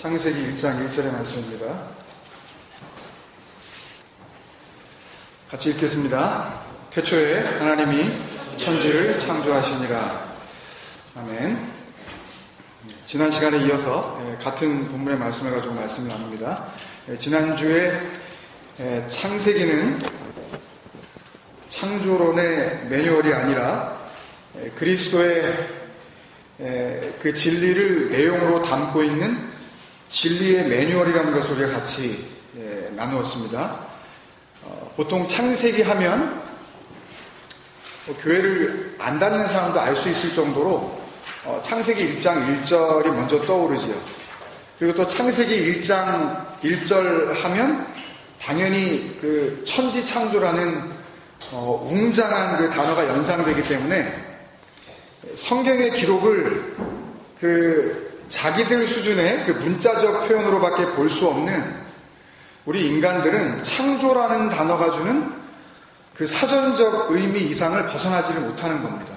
창세기 1장 1절의 말씀입니다. 같이 읽겠습니다. 태초에 하나님이 천지를 창조하시니라. 아멘. 지난 시간에 이어서 같은 본문의 말씀을 가지고 말씀을 나눕니다. 지난주에 창세기는 창조론의 매뉴얼이 아니라 그리스도의 그 진리를 내용으로 담고 있는 진리의 매뉴얼이라는 것을 우리가 같이 나누었습니다. 보통 창세기 하면 교회를 안 다니는 사람도 알 수 있을 정도로 창세기 1장 1절이 먼저 떠오르지요. 그리고 또 창세기 1장 1절 하면 당연히 그 천지 창조라는 웅장한 그 단어가 연상되기 때문에 성경의 기록을 그 자기들 수준의 그 문자적 표현으로밖에 볼 수 없는 우리 인간들은 창조라는 단어가 주는 그 사전적 의미 이상을 벗어나지를 못하는 겁니다.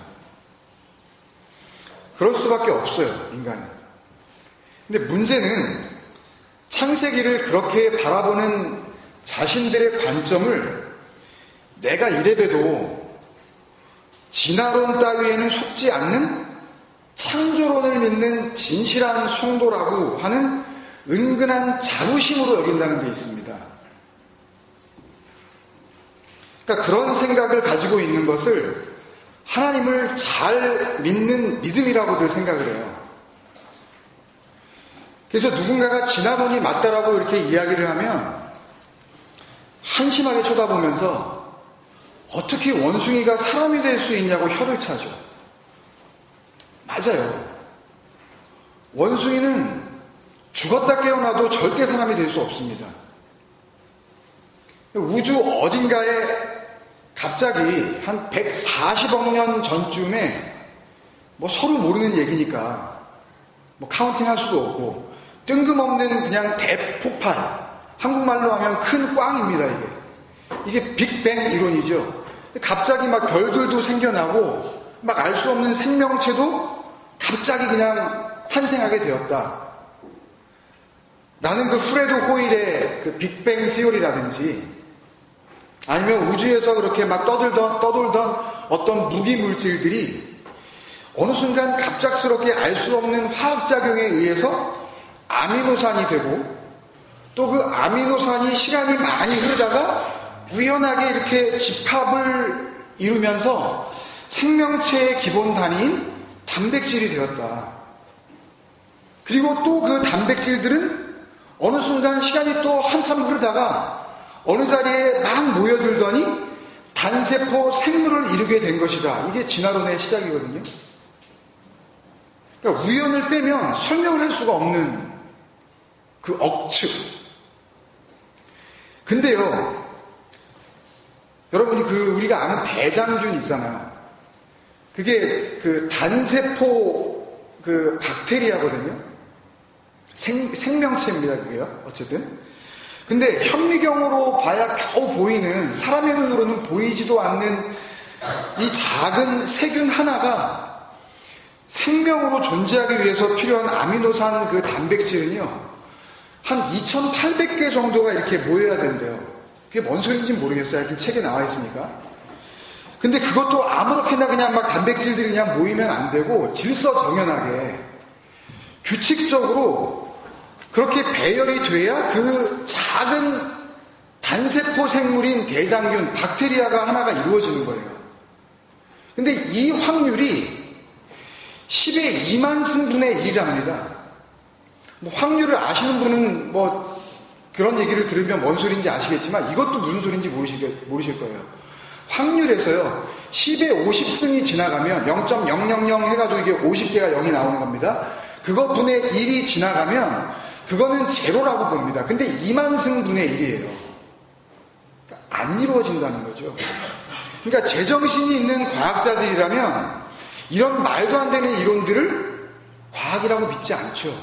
그럴 수밖에 없어요, 인간은. 근데 문제는 창세기를 그렇게 바라보는 자신들의 관점을 내가 이래봬도 진화론 따위에는 속지 않는 창조론을 믿는 진실한 성도라고 하는 은근한 자부심으로 여긴다는 데 있습니다. 그러니까 그런 생각을 가지고 있는 것을 하나님을 잘 믿는 믿음이라고들 생각을 해요. 그래서 누군가가 진화론이 맞다라고 이렇게 이야기를 하면 한심하게 쳐다보면서 어떻게 원숭이가 사람이 될 수 있냐고 혀를 차죠. 맞아요. 원숭이는 죽었다 깨어나도 절대 사람이 될 수 없습니다. 우주 어딘가에 갑자기 한 140억 년 전쯤에 뭐 서로 모르는 얘기니까 뭐 카운팅 할 수도 없고 뜬금없는 그냥 대폭발, 한국말로 하면 큰 꽝입니다. 이게 빅뱅 이론이죠. 갑자기 막 별들도 생겨나고 막 알 수 없는 생명체도 갑자기 그냥 탄생하게 되었다. 나는 그 프레드 호일의 그 빅뱅 시오리라든지 아니면 우주에서 그렇게 막 떠돌던 어떤 무기 물질들이 어느 순간 갑작스럽게 알 수 없는 화학작용에 의해서 아미노산이 되고 또 그 아미노산이 시간이 많이 흐르다가 우연하게 이렇게 집합을 이루면서 생명체의 기본 단위인 단백질이 되었다. 그리고 또 그 단백질들은 어느 순간 시간이 또 한참 흐르다가 어느 자리에 막 모여들더니 단세포 생물을 이루게 된 것이다. 이게 진화론의 시작이거든요. 그러니까 우연을 빼면 설명을 할 수가 없는 그 억측. 근데요, 여러분이 그 우리가 아는 대장균 있잖아요. 그게 그 단세포 그 박테리아거든요. 생명체입니다, 그게요. 어쨌든. 근데 현미경으로 봐야 겨우 보이는, 사람의 눈으로는 보이지도 않는 이 작은 세균 하나가 생명으로 존재하기 위해서 필요한 아미노산 그 단백질은요, 한 2,800개 정도가 이렇게 모여야 된대요. 그게 뭔 소리인지 모르겠어요. 하여튼 책에 나와 있으니까. 근데 그것도 아무렇게나 그냥 막 단백질들이 그냥 모이면 안 되고 질서정연하게 규칙적으로 그렇게 배열이 돼야 그 작은 단세포 생물인 대장균, 박테리아가 하나가 이루어지는 거예요. 근데 이 확률이 10의 2만 승분의 1이랍니다. 뭐 확률을 아시는 분은 뭐 그런 얘기를 들으면 뭔 소리인지 아시겠지만 이것도 무슨 소리인지 모르실 거예요. 확률에서요, 10의 50승이 지나가면 0.000 해가지고 이게 50개가 0이 나오는 겁니다. 그거 분의 1이 지나가면 그거는 제로라고 봅니다. 근데 2만 승분의 1이에요. 그러니까 안 이루어진다는 거죠. 그러니까 제정신이 있는 과학자들이라면 이런 말도 안 되는 이론들을 과학이라고 믿지 않죠.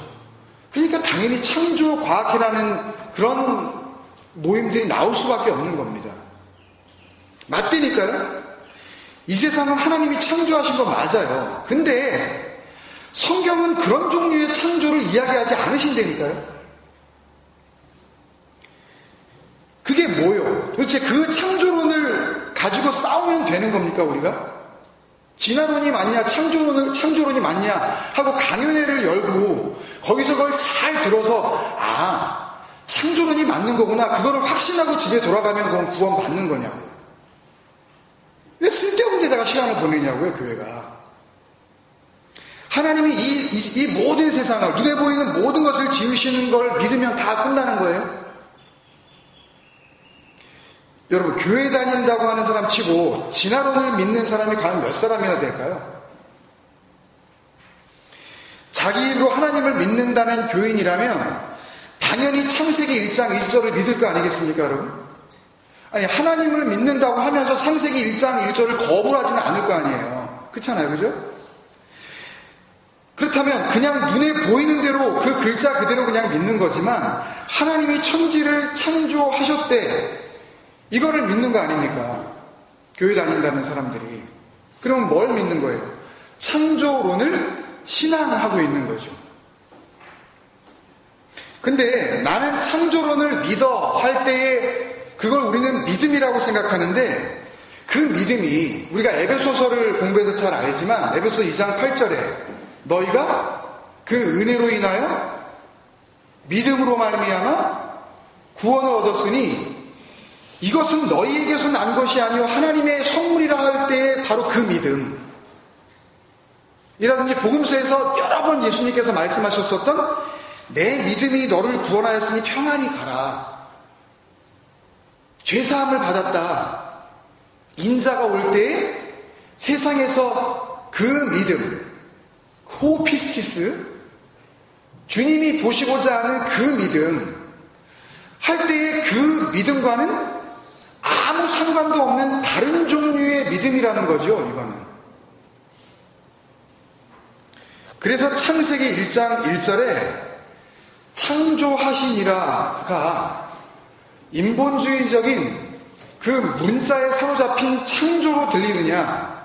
그러니까 당연히 창조 과학회라는 그런 모임들이 나올 수밖에 없는 겁니다. 맞다니까요? 이 세상은 하나님이 창조하신 거 맞아요. 근데 성경은 그런 종류의 창조를 이야기하지 않으신다니까요. 도대체 그 창조론을 가지고 싸우면 되는 겁니까, 우리가? 진화론이 맞냐, 창조론이 맞냐 하고 강연회를 열고 거기서 그걸 잘 들어서 창조론이 맞는 거구나, 그거를 확신하고 집에 돌아가면 그건 구원 받는 거냐고요. 왜 쓸데없는 데다가 시간을 보내냐고요, 교회가. 하나님이 이 모든 세상을, 눈에 보이는 모든 것을 지으시는 걸 믿으면 다 끝나는 거예요. 여러분, 교회 다닌다고 하는 사람 치고 진화론을 믿는 사람이 과연 몇 사람이나 될까요? 자기로 하나님을 믿는다는 교인이라면 당연히 창세기 1장 1절을 믿을 거 아니겠습니까, 여러분? 아니, 하나님을 믿는다고 하면서 창세기 1장 1절을 거부하지는 않을 거 아니에요. 그렇잖아요, 그죠? 그렇다면 그냥 눈에 보이는 대로 그 글자 그대로 그냥 믿는 거지만 하나님이 천지를 창조하셨대, 이거를 믿는 거 아닙니까? 교회 다닌다는 사람들이. 그럼 뭘 믿는 거예요? 창조론을 신앙하고 있는 거죠. 근데 나는 창조론을 믿어 할 때에 그걸 우리는 믿음이라고 생각하는데, 그 믿음이 우리가 에베소서를 공부해서 잘 알지만 에베소 2장 8절에 너희가 그 은혜로 인하여 믿음으로 말미암아 구원을 얻었으니 이것은 너희에게서 난 것이 아니요 하나님의 선물이라 할 때에 바로 그 믿음. 이라든지 복음서에서 여러 번 예수님께서 말씀하셨었던 내 믿음이 너를 구원하였으니 평안히 가라. 죄사함을 받았다. 인자가 올 때에 세상에서 그 믿음, 호피스티스, 주님이 보시고자 하는 그 믿음 할 때에 그 믿음과는 아무 상관도 없는 다른 종류의 믿음이라는 거죠, 이거는. 그래서 창세기 1장 1절에 창조하시니라가 인본주의적인 그 문자에 사로잡힌 창조로 들리느냐,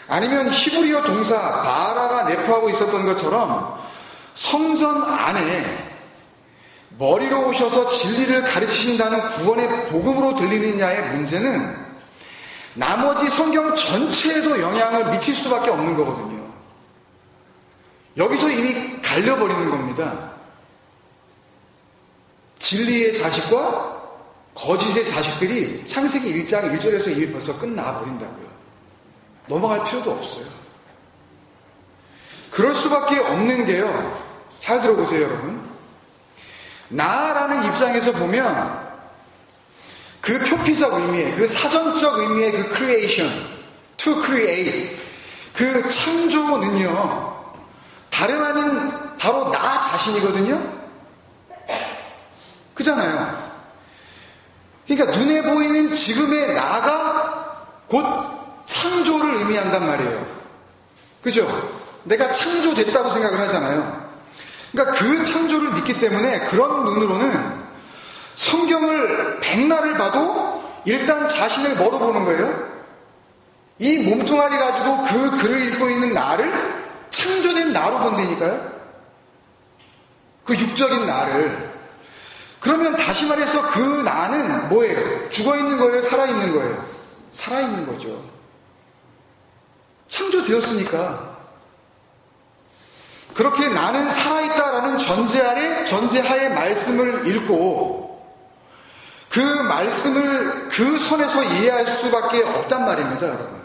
아니면 히브리어 동사 바라가 내포하고 있었던 것처럼 성전 안에 머리로 오셔서 진리를 가르치신다는 구원의 복음으로 들리느냐의 문제는 나머지 성경 전체에도 영향을 미칠 수밖에 없는 거거든요. 여기서 이미 갈려버리는 겁니다. 진리의 자식과 거짓의 자식들이 창세기 1장 1절에서 이미 벌써 끝나버린다고요. 넘어갈 필요도 없어요. 그럴 수밖에 없는 게요, 잘 들어보세요, 여러분. 나라는 입장에서 보면 그 표피적 의미의, 그 사전적 의미의 그 creation, to create, 그 창조는요, 다름 아닌 바로 나 자신이거든요. 그잖아요. 그러니까 눈에 보이는 지금의 나가 곧 창조를 의미한단 말이에요. 그죠? 내가 창조됐다고 생각을 하잖아요. 그러니까 그 창조를 믿기 때문에 그런 눈으로는 성경을 백날을 봐도 일단 자신을 뭐로 보는 거예요? 이 몸뚱아리 가지고 그 글을 읽고 있는 나를 창조된 나로 본다니까요. 그 육적인 나를. 그러면 다시 말해서 그 나는 뭐예요? 죽어있는 거예요? 살아있는 거예요? 살아있는 거죠. 창조되었으니까. 그렇게 나는 살아있다라는 전제하에 말씀을 읽고 그 말씀을 그 선에서 이해할 수밖에 없단 말입니다, 여러분.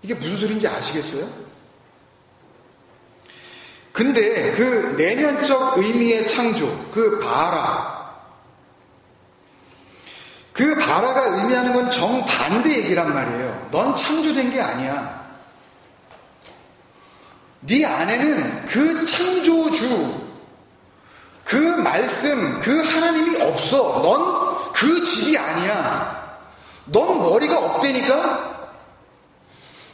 이게 무슨 소리인지 아시겠어요? 근데 그 내면적 의미의 창조, 그 바라가 의미하는 건 정반대 얘기란 말이에요. 넌 창조된 게 아니야. 네 안에는 그 창조주, 그 말씀, 그 하나님이 없어. 넌 그 집이 아니야. 넌 머리가 없다니까?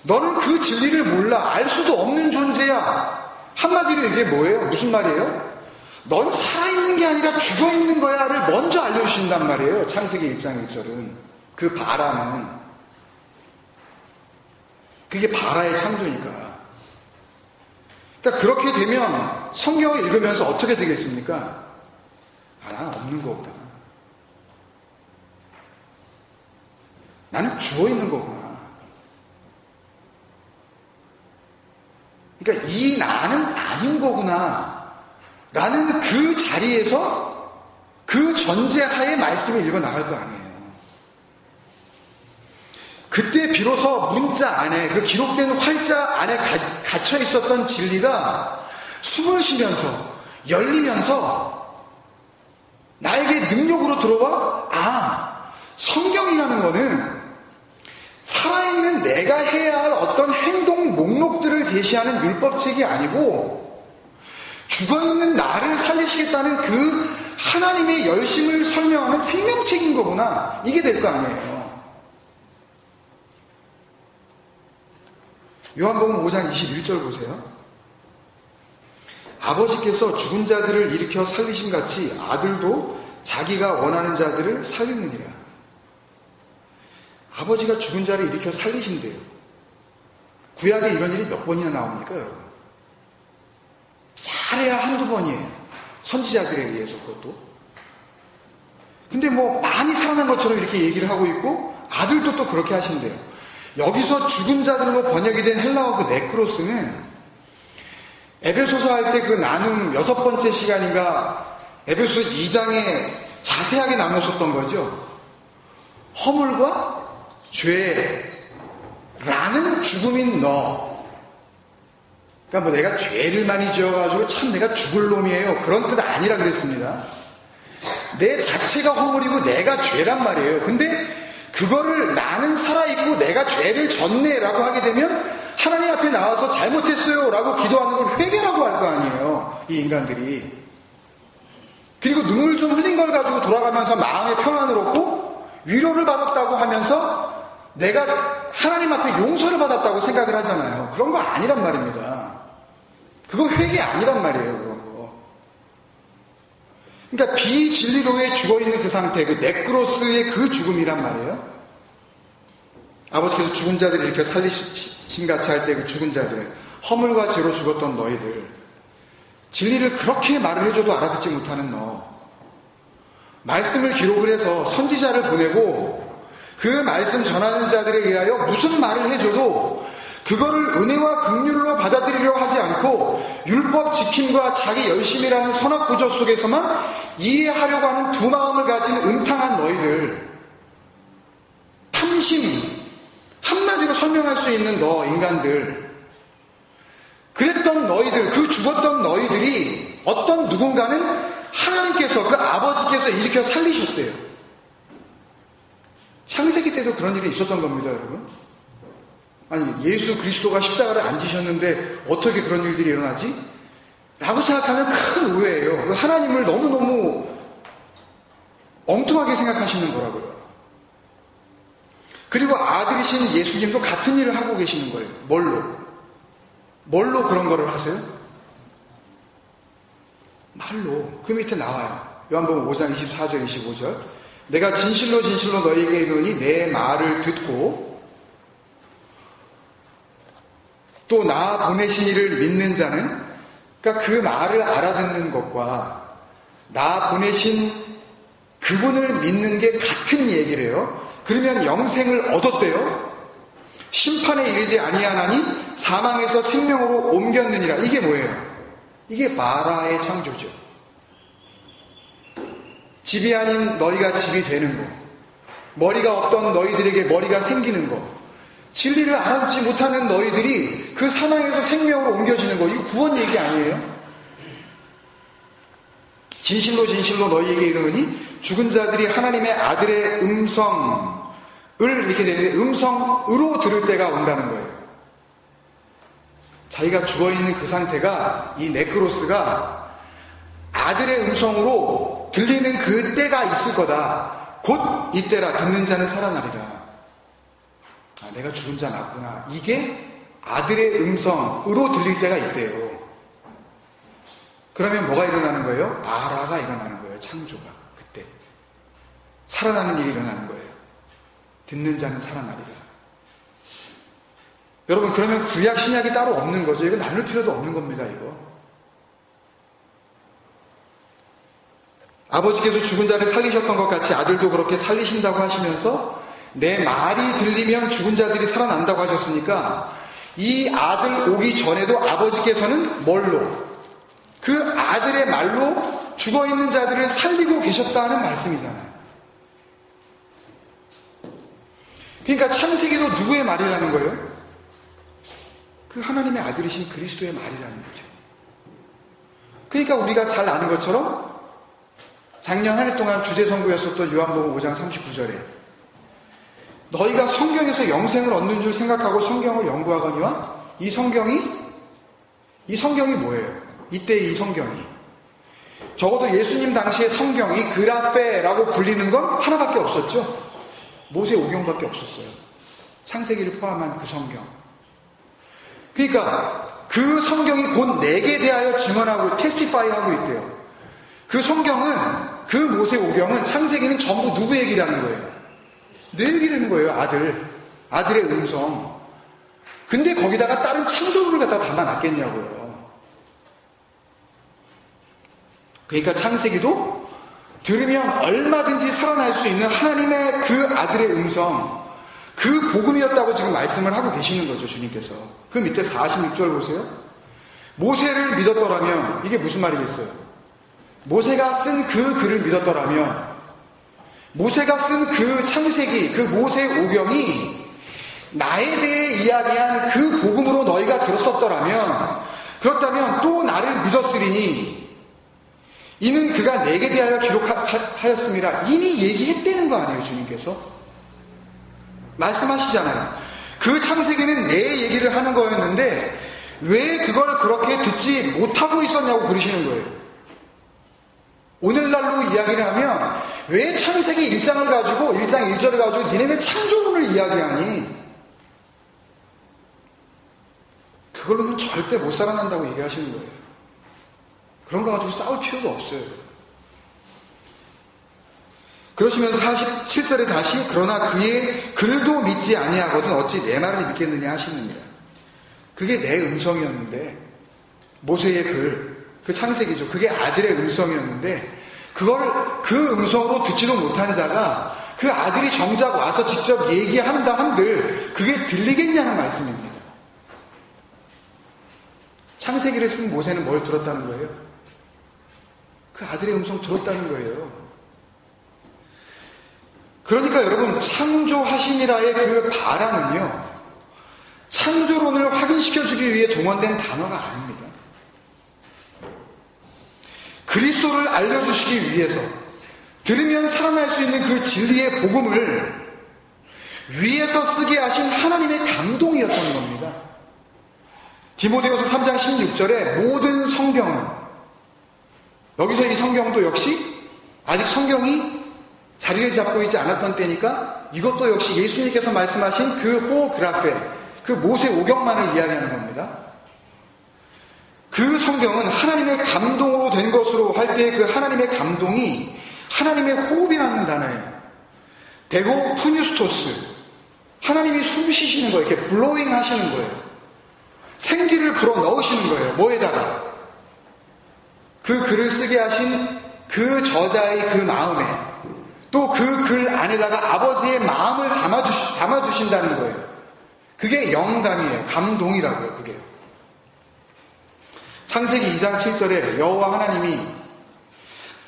너는 그 진리를 몰라. 알 수도 없는 존재야. 한마디로 이게 뭐예요? 무슨 말이에요? 넌 살아있는 게 아니라 죽어있는 거야를 먼저 알려주신단 말이에요. 창세기 1장 1절은. 그 바라는. 그게 바라의 창조니까. 그러니까 그렇게 되면 성경을 읽으면서 어떻게 되겠습니까? 없는 거구나. 나는 죽어 있는 거구나. 그러니까 이 나는 아닌 거구나 라는 그 자리에서 그 전제하에 말씀을 읽어 나갈 거 아니에요. 그때 비로소 문자 안에, 그 기록된 활자 안에 갇혀 있었던 진리가 숨을 쉬면서 열리면서 나에게 능력으로 들어와, 성경이라는 거는 살아있는 내가 해야 할 어떤 행동 목록들을 제시하는 율법책이 아니고 죽어있는 나를 살리시겠다는 그 하나님의 열심을 설명하는 생명책인 거구나. 이게 될 거 아니에요. 요한복음 5장 21절 보세요. 아버지께서 죽은 자들을 일으켜 살리심 같이 아들도 자기가 원하는 자들을 살리느니라. 아버지가 죽은 자를 일으켜 살리신대요. 구약에 이런 일이 몇 번이나 나옵니까, 여러분? 잘해야 한두 번이에요. 선지자들에 의해서 그것도. 근데 뭐 많이 살아난 것처럼 이렇게 얘기를 하고 있고 아들도 또 그렇게 하신대요. 여기서 죽은 자들로 번역이 된 헬라어 그 네크로스는 에베소서 할 때 그 나눔 6번째 시간인가 에베소서 2장에 자세하게 나눴었던 거죠. 허물과 죄라는 죽음인 너. 그러니까 뭐 내가 죄를 많이 지어가지고 참 내가 죽을 놈이에요. 그런 뜻 아니라 그랬습니다. 내 자체가 허물이고 내가 죄란 말이에요. 근데 그거를 나는 살아있고 내가 죄를 졌네라고 하게 되면 하나님 앞에 나와서 잘못했어요 라고 기도하는 걸 회개라고 할 거 아니에요. 이 인간들이. 그리고 눈물 좀 흘린 걸 가지고 돌아가면서 마음의 평안을 얻고 위로를 받았다고 하면서 내가 하나님 앞에 용서를 받았다고 생각을 하잖아요. 그런 거 아니란 말입니다. 그거 회개 아니란 말이에요. 그런 거. 그러니까 비진리로에 죽어있는 그 상태, 그 네크로스의 그 죽음이란 말이에요. 아버지께서 죽은 자들을 이렇게 살리심 같이 할 때 그 죽은 자들은 허물과 죄로 죽었던 너희들, 진리를 그렇게 말을 해줘도 알아듣지 못하는 너, 말씀을 기록을 해서 선지자를 보내고 그 말씀 전하는 자들에 의하여 무슨 말을 해줘도 그거를 은혜와 긍휼로 받아들이려 하지 않고 율법 지킴과 자기 열심이라는 선악 구조 속에서만 이해하려고 하는 두 마음을 가진 음탕한 너희들, 탐심, 한마디로 설명할 수 있는 너 인간들, 그랬던 너희들, 그 죽었던 너희들이 어떤 누군가는 하나님께서, 그 아버지께서 일으켜 살리셨대요. 창세기 때도 그런 일이 있었던 겁니다, 여러분. 아니, 예수 그리스도가 십자가를 안 지셨는데 어떻게 그런 일들이 일어나지? 라고 생각하면 큰 오해예요. 하나님을 너무너무 엉뚱하게 생각하시는 거라고요. 그리고 아들이신 예수님도 같은 일을 하고 계시는 거예요. 뭘로 그런 거를 하세요? 말로. 그 밑에 나와요. 요한복음 5장 24절 25절. 내가 진실로 진실로 너희에게 이르노니 내 말을 듣고 또 나 보내신 이를 믿는 자는, 그러니까 그 말을 알아듣는 것과 나 보내신 그분을 믿는 게 같은 얘기래요. 그러면 영생을 얻었대요. 심판에 이르지 아니하나니 사망에서 생명으로 옮겼느니라. 이게 뭐예요? 이게 마라의 창조죠. 집이 아닌 너희가 집이 되는 거, 머리가 없던 너희들에게 머리가 생기는 거, 진리를 알아듣지 못하는 너희들이 그 사망에서 생명으로 옮겨지는 거, 이거 구원 얘기 아니에요? 진실로 진실로 너희에게 이르노니 죽은 자들이 하나님의 아들의 음성을, 이렇게 되는데 음성으로 들을 때가 온다는 거예요. 자기가 죽어있는 그 상태가, 이 네크로스가 아들의 음성으로 들리는 그 때가 있을 거다. 곧 이때라. 듣는 자는 살아나리라. 아, 내가 죽은 자 맞구나. 이게 아들의 음성으로 들릴 때가 있대요. 그러면 뭐가 일어나는 거예요? 마라가 일어나는 거예요. 창조가. 그때 살아나는 일이 일어나는 거예요. 듣는 자는 살아나리라. 여러분, 그러면 구약 신약이 따로 없는 거죠. 이거 나눌 필요도 없는 겁니다. 이거 아버지께서 죽은 자를 살리셨던 것 같이 아들도 그렇게 살리신다고 하시면서 내 말이 들리면 죽은 자들이 살아난다고 하셨으니까 이 아들 오기 전에도 아버지께서는 뭘로? 그 아들의 말로 죽어있는 자들을 살리고 계셨다는 말씀이잖아요. 그러니까 창세기도 누구의 말이라는 거예요? 그 하나님의 아들이신 그리스도의 말이라는 거죠. 그러니까 우리가 잘 아는 것처럼 작년 한 해 동안 주제 선고였었던 요한복음 5장 39절에 너희가 성경에서 영생을 얻는 줄 생각하고 성경을 연구하거니와 이 성경이 뭐예요? 이때 이 성경이 적어도 예수님 당시의 성경이 그라페라고 불리는 건 하나밖에 없었죠. 모세오경밖에 없었어요. 창세기를 포함한 그 성경. 그러니까 그 성경이 곧 내게 대하여 증언하고 테스티파이하고 있대요. 그 성경은, 그 모세오경은, 창세기는 전부 누구 얘기라는 거예요? 내 얘기라는 거예요. 아들의 음성. 근데 거기다가 다른 창조물을 갖다 담아놨겠냐고요. 그러니까 창세기도 들으면 얼마든지 살아날 수 있는 하나님의 그 아들의 음성, 그 복음이었다고 지금 말씀을 하고 계시는 거죠, 주님께서. 그 밑에 46절 보세요. 모세를 믿었더라면, 이게 무슨 말이겠어요? 모세가 쓴 그 글을 믿었더라면, 모세가 쓴 그 창세기, 그 모세오경이 나에 대해 이야기한 그 복음으로 너희가 들었었더라면, 그렇다면 또 나를 믿었으리니 이는 그가 내게 대하여 기록하였음이라 이미 얘기했다는 거 아니에요, 주님께서? 말씀하시잖아요. 그 창세기는 내 얘기를 하는 거였는데 왜 그걸 그렇게 듣지 못하고 있었냐고 그러시는 거예요. 오늘날로 이야기를 하면 왜 창세기 1장을 가지고 1장 1절을 가지고 니네 왜 창조론을 이야기하니? 그걸로는 절대 못 살아난다고 얘기하시는 거예요. 그런 거 가지고 싸울 필요도 없어요. 그러시면서 47절에 다시 그러나 그의 글도 믿지 아니하거든 어찌 내 말을 믿겠느냐 하시느니라. 그게 내 음성이었는데 모세의 글, 그 창세기죠. 그게 아들의 음성이었는데 그걸 그 음성으로 듣지도 못한 자가 그 아들이 정작 와서 직접 얘기한다 한들 그게 들리겠냐는 말씀입니다. 창세기를 쓴 모세는 뭘 들었다는 거예요? 그 아들의 음성 들었다는 거예요. 그러니까 여러분 창조하시니라의 그 바람은요 창조론을 확인시켜주기 위해 동원된 단어가 아닙니다. 그리스도를 알려주시기 위해서 들으면 살아날 수 있는 그 진리의 복음을 위에서 쓰게 하신 하나님의 감동이었던 겁니다. 디모데후서 3장 16절에 모든 성경은 여기서 이 성경도 역시 아직 성경이 자리를 잡고 있지 않았던 때니까 이것도 역시 예수님께서 말씀하신 그 호그라페, 그 모세오경만을 이야기하는 겁니다. 그 성경은 하나님의 감동으로 된 것으로 할 때 그 하나님의 감동이 하나님의 호흡이라는 단어예요. 데고 푸뉴스토스, 하나님이 숨 쉬시는 거예요. 이렇게 블로잉 하시는 거예요. 생기를 불어 넣으시는 거예요. 뭐에다가? 그 글을 쓰게 하신 그 저자의 그 마음에 또 그 글 안에다가 아버지의 마음을 담아주신다는 거예요. 그게 영감이에요. 감동이라고요. 그게. 창세기 2장 7절에 여호와 하나님이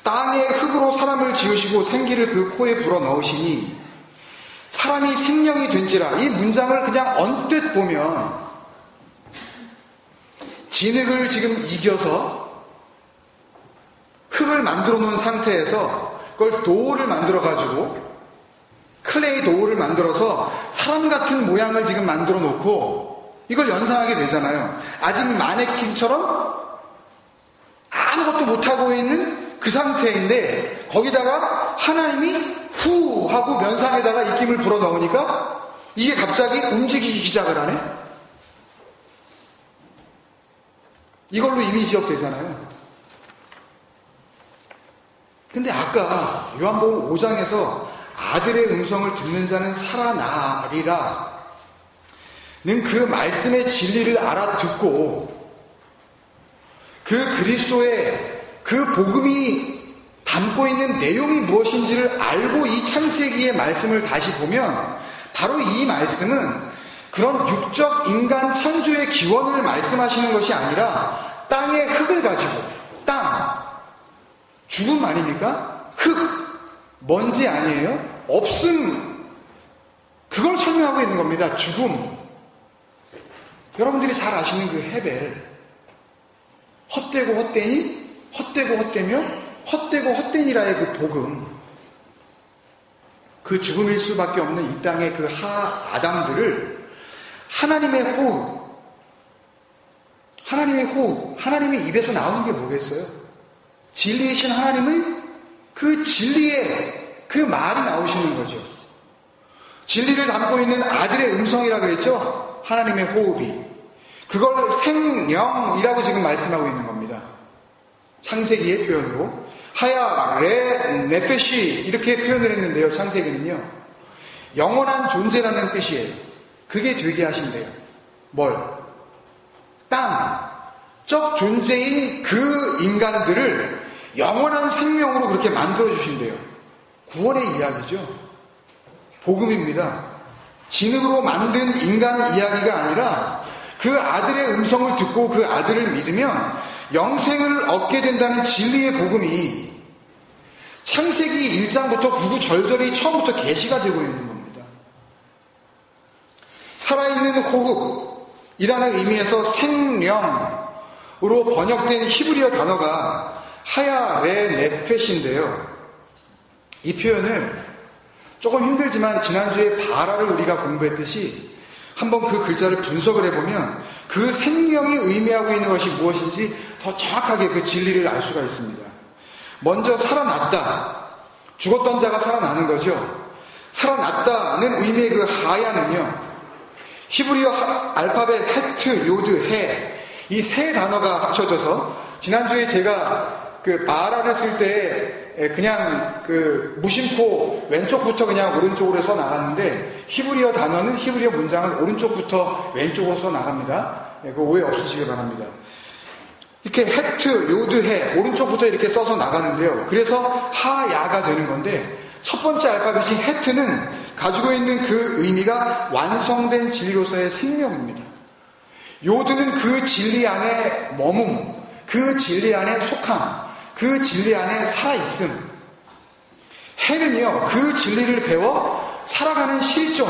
땅의 흙으로 사람을 지으시고 생기를 그 코에 불어넣으시니 사람이 생명이 된지라. 이 문장을 그냥 언뜻 보면 진흙을 지금 이겨서 흙을 만들어 놓은 상태에서 그걸 도우를 만들어 가지고 클레이 도우를 만들어서 사람 같은 모양을 지금 만들어 놓고 이걸 연상하게 되잖아요. 아직 마네킹처럼 아무것도 못하고 있는 그 상태인데 거기다가 하나님이 후 하고 면상에다가 입김을 불어 넣으니까 이게 갑자기 움직이기 시작을 하네. 이걸로 이미지업 되잖아요. 근데 아까 요한복음 5장에서 아들의 음성을 듣는 자는 살아나리라 는 그 말씀의 진리를 알아듣고 그 그리스도의 그 복음이 담고 있는 내용이 무엇인지를 알고 이 창세기의 말씀을 다시 보면 바로 이 말씀은 그런 육적 인간 창조의 기원을 말씀하시는 것이 아니라 땅의 흙을 가지고 죽음 아닙니까? 흙, 먼지 아니에요? 없음, 그걸 설명하고 있는 겁니다. 죽음. 여러분들이 잘 아시는 그 헤벨, 헛되고 헛되니, 헛되고 헛되며 헛되고 헛되니라의 그 복음, 그 죽음일 수밖에 없는 이 땅의 그 아담들을 하나님의 호흡, 하나님의 입에서 나오는 게 뭐겠어요? 진리이신 하나님의 그 진리의 그 말이 나오시는 거죠. 진리를 담고 있는 아들의 음성이라 그랬죠? 하나님의 호흡이. 그걸 생명이라고 지금 말씀하고 있는 겁니다. 창세기의 표현으로. 하야, 레, 네페시 이렇게 표현을 했는데요. 창세기는요. 영원한 존재라는 뜻이에요. 그게 되게 하신대요. 뭘? 적 존재인 그 인간들을 영원한 생명으로 그렇게 만들어주신대요. 구원의 이야기죠. 복음입니다. 진흙으로 만든 인간 이야기가 아니라 그 아들의 음성을 듣고 그 아들을 믿으면 영생을 얻게 된다는 진리의 복음이 창세기 1장부터 구구절절히 처음부터 계시가 되고 있는 겁니다. 살아있는 호흡이라는 의미에서 생명으로 번역된 히브리어 단어가 하야 레 네펫인데요. 이 표현을 조금 힘들지만 지난주에 바라를 우리가 공부했듯이 한번 그 글자를 분석을 해보면 그 생명이 의미하고 있는 것이 무엇인지 더 정확하게 그 진리를 알 수가 있습니다. 먼저 살아났다. 죽었던 자가 살아나는 거죠. 살아났다는 의미의 그 하야는요. 히브리어 알파벳 헤트, 요드, 해 이 세 단어가 합쳐져서 지난주에 제가 그 바라를 쓸 때 그냥 그 무심코 왼쪽부터 그냥 오른쪽으로 써 나갔는데 히브리어 단어는 히브리어 문장은 오른쪽부터 왼쪽으로 써 나갑니다. 그 오해 없으시길 바랍니다. 이렇게 헤트, 요드, 해 오른쪽부터 이렇게 써서 나가는데요. 그래서 하야가 되는 건데 첫 번째 알파벳이 헤트는 가지고 있는 그 의미가 완성된 진리로서의 생명입니다. 요드는 그 진리 안에 머문, 그 진리 안에 속함, 그 진리 안에 살아있음. 해는요, 그 진리를 배워 살아가는 실존,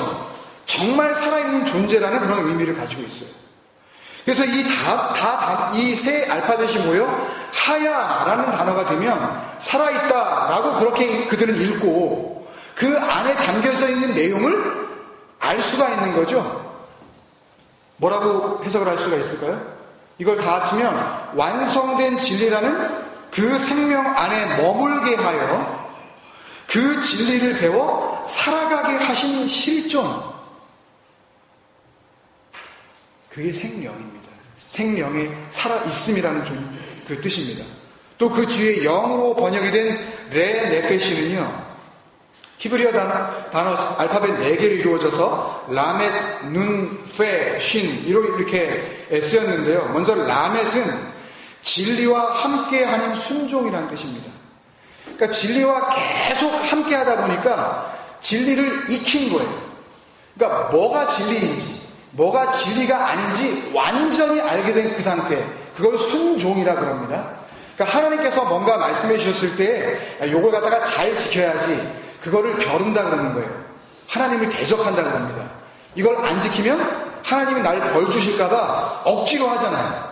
정말 살아있는 존재라는 그런 의미를 가지고 있어요. 그래서 이 세 알파벳이 모여 하야라는 단어가 되면 살아있다라고 그렇게 그들은 읽고 그 안에 담겨져 있는 내용을 알 수가 있는 거죠. 뭐라고 해석을 할 수가 있을까요? 이걸 다 합치면 완성된 진리라는 그 생명 안에 머물게 하여 그 진리를 배워 살아가게 하신 실존. 그게 생명입니다. 생명의 살아있음이라는 그 뜻입니다. 또 그 뒤에 영으로 번역이 된 레 네페시는요. 히브리어 단어 알파벳 4개로 이루어져서 라멧, 눈, 페, 신 이렇게 쓰였는데요. 먼저 라멧은 진리와 함께하는 순종이라는 뜻입니다. 그러니까 진리와 계속 함께하다 보니까 진리를 익힌 거예요. 그러니까 뭐가 진리인지 뭐가 진리가 아닌지 완전히 알게 된 그 상태, 그걸 순종이라 그럽니다. 그러니까 하나님께서 뭔가 말씀해 주셨을 때 이걸 갖다가 잘 지켜야지, 그거를 벼른다 그러는 거예요. 하나님을 대적한다 그럽니다. 이걸 안 지키면 하나님이 날 벌 주실까봐 억지로 하잖아요.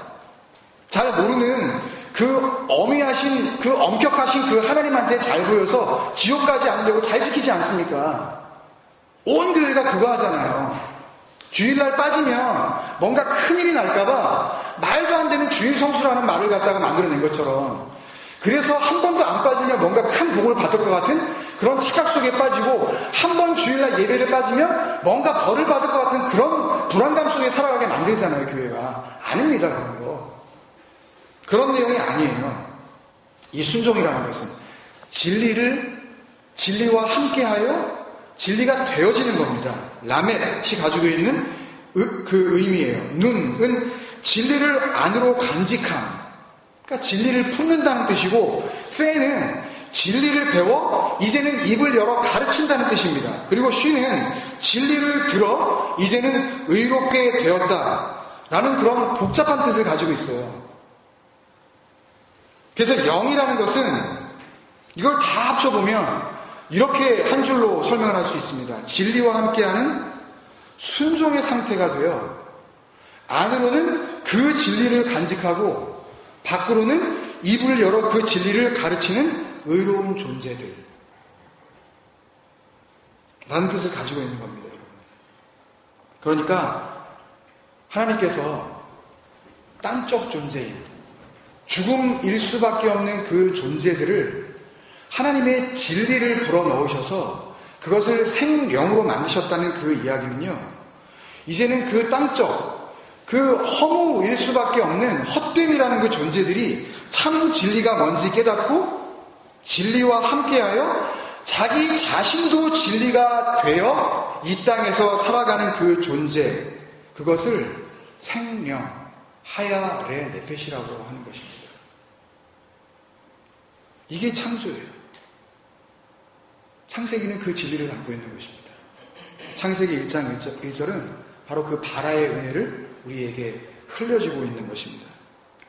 잘 모르는 그 어미하신, 그 엄격하신 그 하나님한테 잘 보여서 지옥 가지 않으려고 잘 지키지 않습니까? 온 교회가 그거 하잖아요. 주일날 빠지면 뭔가 큰일이 날까봐 말도 안 되는 주일 성수라는 말을 갖다가 만들어낸 것처럼, 그래서 한 번도 안 빠지면 뭔가 큰 복을 받을 것 같은 그런 착각 속에 빠지고, 한 번 주일날 예배를 빠지면 뭔가 벌을 받을 것 같은 그런 불안감 속에 살아가게 만들잖아요, 교회가. 아닙니다, 그런 거. 그런 내용이 아니에요. 이 순종이라는 것은 진리와 함께하여 진리가 되어지는 겁니다. 라멧이 가지고 있는 그 의미예요. 눈은 진리를 안으로 간직함, 그러니까 진리를 품는다는 뜻이고, 페는 진리를 배워 이제는 입을 열어 가르친다는 뜻입니다. 그리고 쉬는 진리를 들어 이제는 의롭게 되었다라는 그런 복잡한 뜻을 가지고 있어요. 그래서 영이라는 것은 이걸 다 합쳐보면 이렇게 한 줄로 설명을 할 수 있습니다. 진리와 함께하는 순종의 상태가 되어 안으로는 그 진리를 간직하고 밖으로는 입을 열어 그 진리를 가르치는 의로운 존재들 라는 뜻을 가지고 있는 겁니다, 여러분. 그러니까 하나님께서 땅적 존재인 죽음일 수밖에 없는 그 존재들을 하나님의 진리를 불어넣으셔서 그것을 생명으로 만드셨다는 그 이야기는요, 이제는 그 땅적 그 허무일 수밖에 없는 헛됨이라는 그 존재들이 참 진리가 뭔지 깨닫고 진리와 함께하여 자기 자신도 진리가 되어 이 땅에서 살아가는 그 존재, 그것을 생명, 하야 레 네펫이라고 하는 것입니다. 이게 창조예요. 창세기는 그 진리를 담고 있는 것입니다. 창세기 1장 1절은 바로 그 바라의 은혜를 우리에게 흘려주고 있는 것입니다.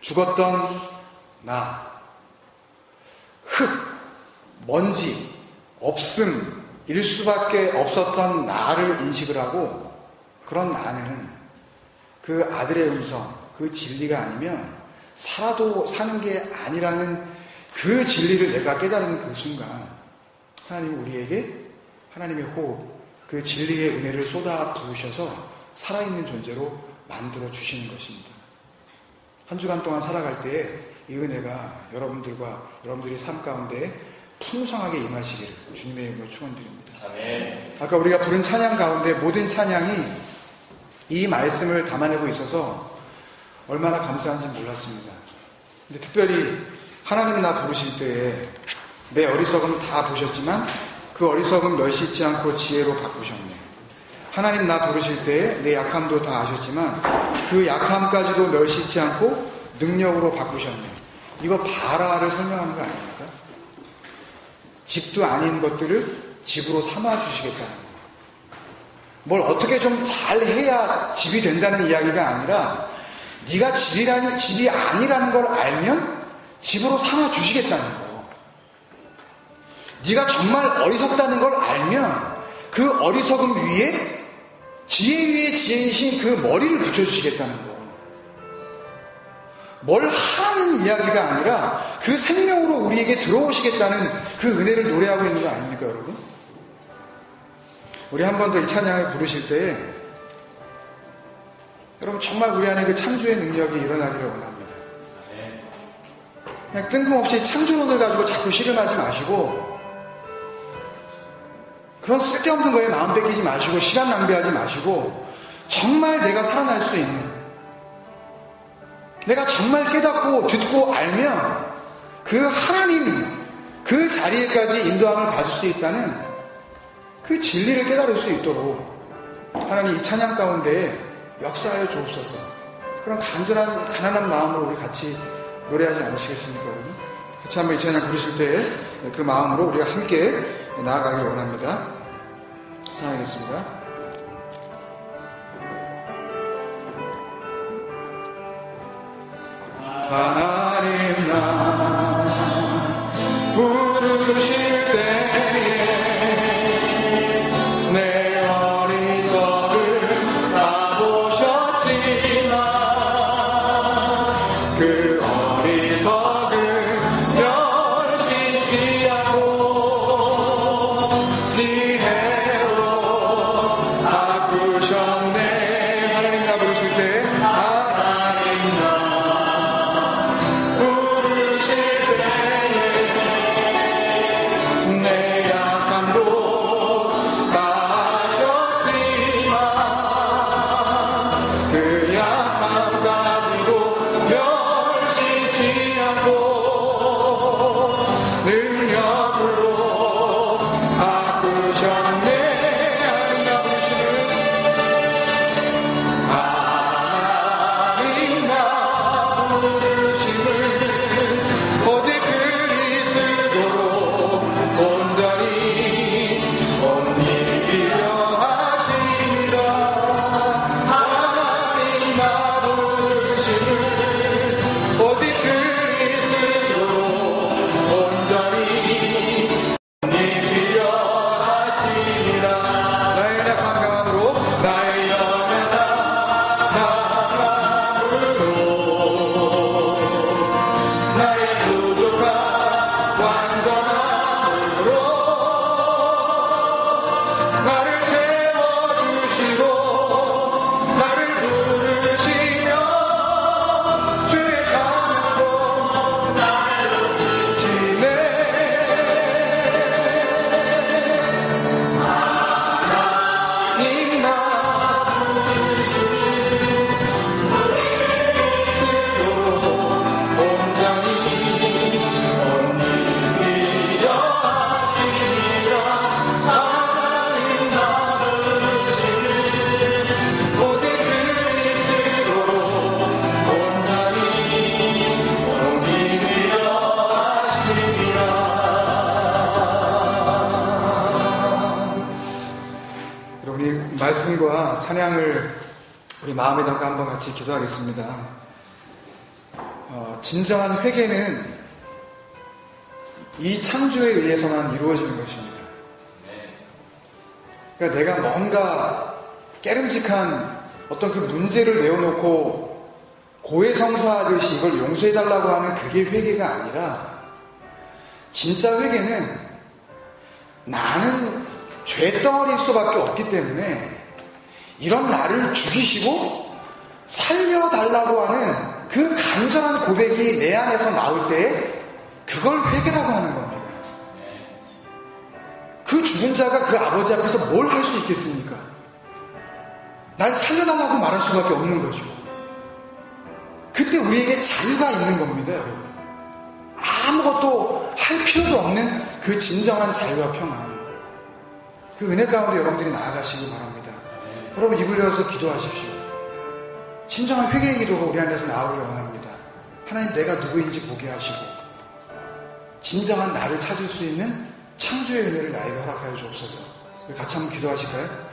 죽었던 나, 흙, 먼지, 없음일 수밖에 없었던 나를 인식을 하고, 그런 나는 그 아들의 음성, 그 진리가 아니면 살아도 사는 게 아니라는 그 진리를 내가 깨달은 그 순간 하나님은 우리에게 하나님의 호흡, 그 진리의 은혜를 쏟아 부으셔서 살아있는 존재로 만들어 주시는 것입니다. 한 주간 동안 살아갈 때에 이 은혜가 여러분들이 삶 가운데 풍성하게 임하시기를 주님의 이름으로 축원드립니다. 아멘. 아까 우리가 부른 찬양 가운데 모든 찬양이 이 말씀을 담아내고 있어서 얼마나 감사한지 몰랐습니다. 근데 특별히 하나님 나 부르실 때에 내 어리석음 다 보셨지만 그 어리석음 멸시치 않고 지혜로 바꾸셨네. 하나님 나 부르실 때에 내 약함도 다 아셨지만 그 약함까지도 멸시치 않고 능력으로 바꾸셨네. 이거 바라를 설명하는 거 아닙니까? 집도 아닌 것들을 집으로 삼아주시겠다는 거. 뭘 어떻게 좀 잘해야 집이 된다는 이야기가 아니라 네가 집이 아니라는 걸 알면 집으로 삼아주시겠다는 거. 네가 정말 어리석다는 걸 알면 그 어리석음 위에 지혜 위에 지혜이신 그 머리를 붙여주시겠다는 거. 뭘 하는 이야기가 아니라 그 생명으로 우리에게 들어오시겠다는 그 은혜를 노래하고 있는 거 아닙니까, 여러분? 우리 한 번 더 이 찬양을 부르실 때에 여러분 정말 우리 안에 그 창조의 능력이 일어나기를 원합니다. 그냥 뜬금없이 창조론을 가지고 자꾸 씨름하지 마시고 그런 쓸데없는 거에 마음 뺏기지 마시고 시간 낭비하지 마시고 정말 내가 살아날 수 있는, 내가 정말 깨닫고 듣고 알면 그 하나님 그 자리에까지 인도함을 받을 수 있다는 그 진리를 깨달을 수 있도록 하나님 이 찬양 가운데 역사하여 주옵소서. 그런 가난한 마음으로 우리 같이 노래하지 않으시겠습니까, 여러분? 같이 한번 이 찬양 부르실 때 그 마음으로 우리가 함께 나아가길 원합니다. 찬양하겠습니다. 하나님 나 부르실 때에 내 어리석음 다 보셨지만 그 어리석음 멸시치 않고 지혜로 바꾸셨네. 하나님 나 부르실 때 하나님 나 말씀과 찬양을 우리 마음에 담고 한번 같이 기도하겠습니다. 진정한 회개는 이 창조에 의해서만 이루어지는 것입니다. 그러니까 내가 뭔가 깨름직한 어떤 그 문제를 내어놓고 고해성사하듯이 이걸 용서해달라고 하는 그게 회개가 아니라, 진짜 회개는 나는 죄덩어리일 수밖에 없기 때문에 이런 나를 죽이시고 살려달라고 하는 그 간절한 고백이 내 안에서 나올 때 그걸 회개라고 하는 겁니다. 그 죽은 자가 그 아버지 앞에서 뭘 할 수 있겠습니까? 날 살려달라고 말할 수밖에 없는 거죠. 그때 우리에게 자유가 있는 겁니다, 여러분. 아무것도 할 필요도 없는 그 진정한 자유와 평안, 그 은혜 가운데 여러분들이 나아가시기 바랍니다. 여러분 입을 열어서 기도하십시오. 진정한 회개의 기도가 우리 안에서 나오길 원합니다. 하나님, 내가 누구인지 보게 하시고 진정한 나를 찾을 수 있는 창조의 은혜를 나에게 허락하여 주옵소서. 같이 한번 기도하실까요?